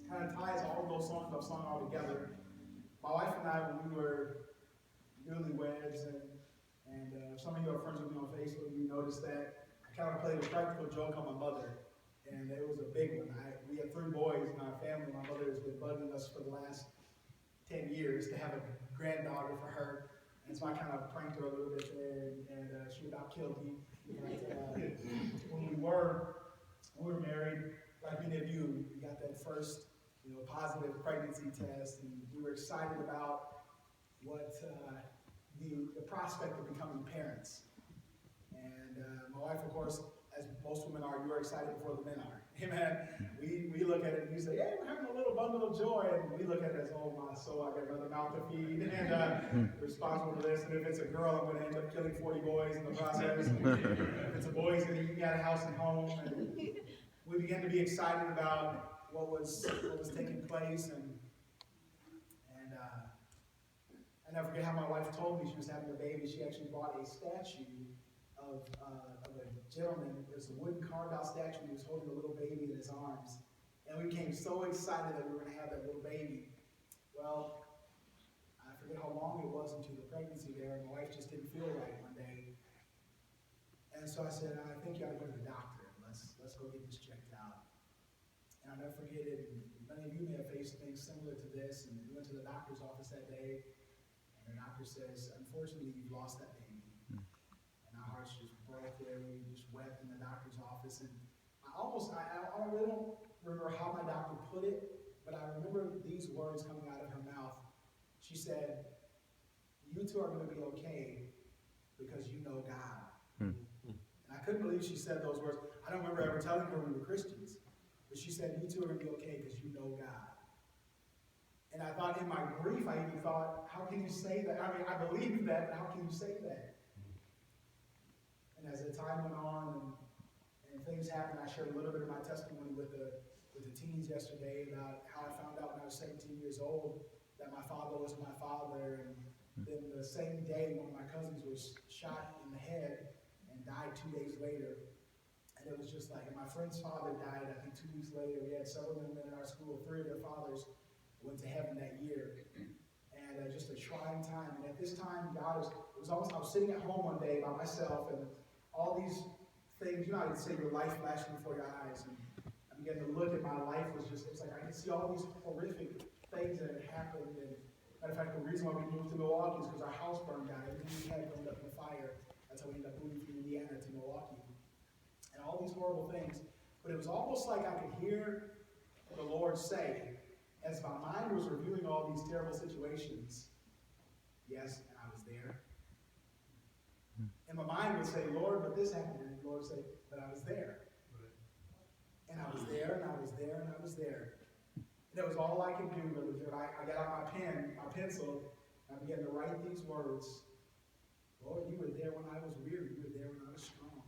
kind of ties all of those songs I've sung all together. My wife and I, when we were newlyweds, and some of you are friends with me on Facebook, you noticed that I kind of played a practical joke on my mother, and it was a big one. We have 3 boys in our family. My mother has been bugging us for the last 10 years to have a granddaughter for her, and so I kind of pranked her a little bit there, and she about killed me. But, when we were married, like many of you, we got that first, positive pregnancy test, and we were excited about what the prospect of becoming parents. And my wife, of course, as most women are, you are excited before the men are. Amen. We look at it and you say, hey, we're having a little bundle of joy. And we look at it as, oh my soul, I got another mouth to feed. And responsible for this. And if it's a girl, I'm going to end up killing 40 boys in the process. If it's a boy, he's going to eat me out of house and home. And we began to be excited about what was taking place. And I never forget how my wife told me she was having a baby. She actually bought a statue of a gentleman. It was a wooden carved out statue. He was holding a little baby in his arms. And we became so excited that we were going to have that little baby. Well, I forget how long it was into the pregnancy there. My wife just didn't feel right one day. And so I said, I think you ought to go to the doctor. Let's go get this checked out. And I'll never forget it. And many of you may have faced things similar to this. And we went to the doctor's office that day. And the doctor says, unfortunately, you've lost that baby. And our hearts just broke there. We just wept in the doctor's office. And I really don't remember how my doctor put it, but I remember these words coming out of her mouth. She said, you two are going to be okay because you know God. And I couldn't believe she said those words. I don't remember ever telling her we were Christians. But she said, you two are going to be okay because you know God. And I thought in my grief, I even thought, how can you say that? I mean, I believe that, but how can you say that? And as the time went on and things happened, I shared a little bit of my testimony with the teens yesterday about how I found out when I was 17 years old that my father wasn't my father. And then the same day, one of my cousins was shot in the head and died 2 days later. And it was just like, and my friend's father died, I think 2 weeks later. We had several young men in our school, 3 of their fathers went to heaven that year. And just a trying time. And at this time, it was almost, I was sitting at home one day by myself, and all these things, how you'd say your life flashing before your eyes. And I began to look at my life it was like I could see all these horrific things that had happened. And matter of fact, the reason why we moved to Milwaukee is because our house burned down. Everything we had burned up in the fire. That's how we ended up moving from Indiana to Milwaukee. And all these horrible things. But it was almost like I could hear the Lord say, as my mind was reviewing all these terrible situations, yes, and I was there. And my mind would say, Lord, but this happened. And the Lord would say, but I was there. And I was there, and I was there, and I was there. And that was all I could do. I got out my pencil, and I began to write these words. Lord, you were there when I was weary. You were there when I was strong.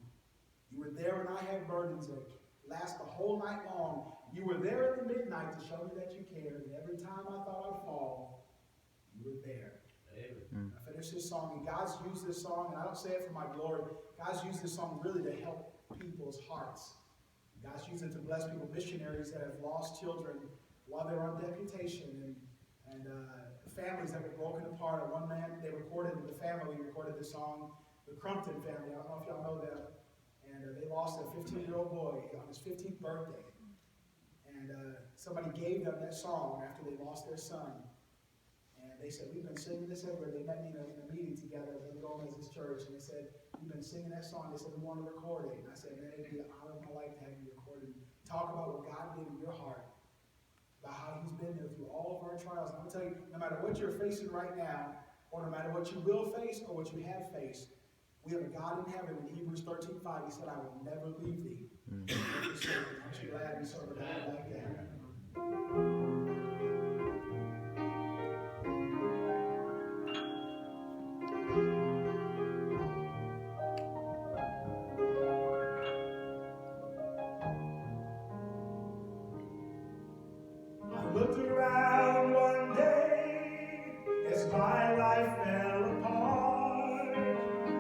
You were there when I had burdens that last the whole night long. You were there at the midnight to show me that you cared. And every time I thought I'd fall, you were there. Amen. I finished this song, and God's used this song, and I don't say it for my glory. God's used this song really to help people's hearts. God's used it to bless people, missionaries that have lost children while they're on deputation, and families that were broken apart. One man, the family recorded this song, the Crumpton family. I don't know if y'all know them. And they lost a 15-year-old boy on his 15th birthday. And somebody gave them that song after they lost their son. And they said, we've been singing this everywhere. They met me in a meeting together at the Gomez's church. And they said, we've been singing that song. They said, we want to record it. And I said, man, it'd be an honor of my life to have you record it. Talk about what God did in your heart. About how he's been there through all of our trials. And I'm going to tell you, no matter what you're facing right now, or no matter what you will face or what you have faced, we have a God in heaven. In Hebrews 13:5, he said, I will never leave thee. Aren't you glad we serve a God like that? I looked around one day as my life fell apart.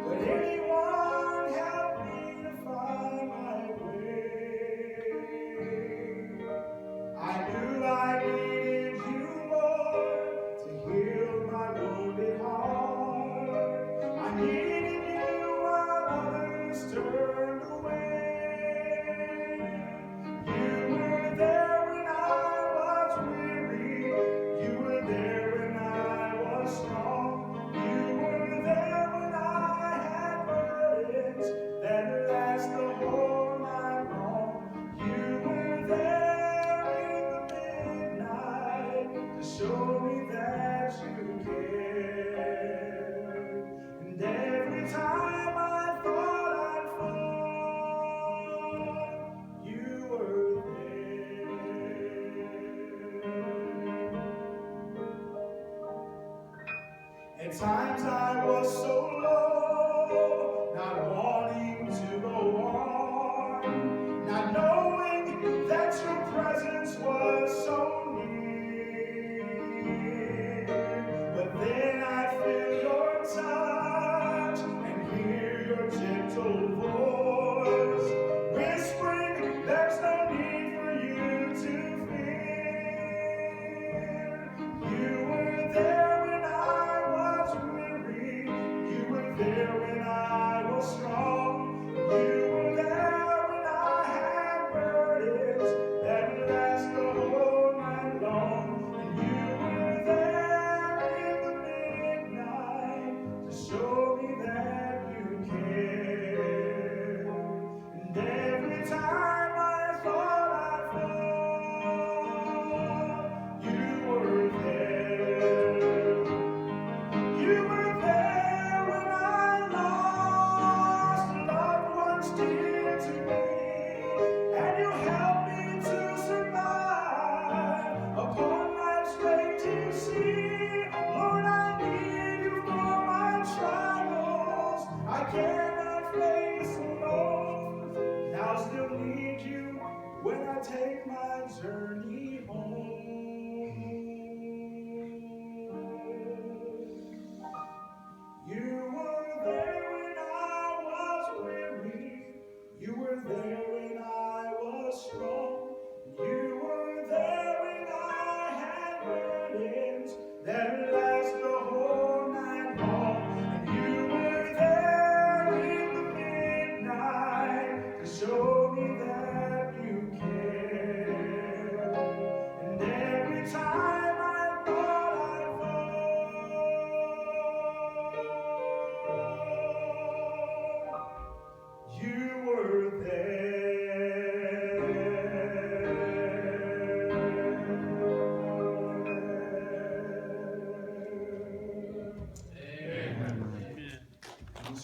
Would anyone help me to find my way? I knew I show me that you care. And every time I thought I'd fall, you were there. At times I was so low,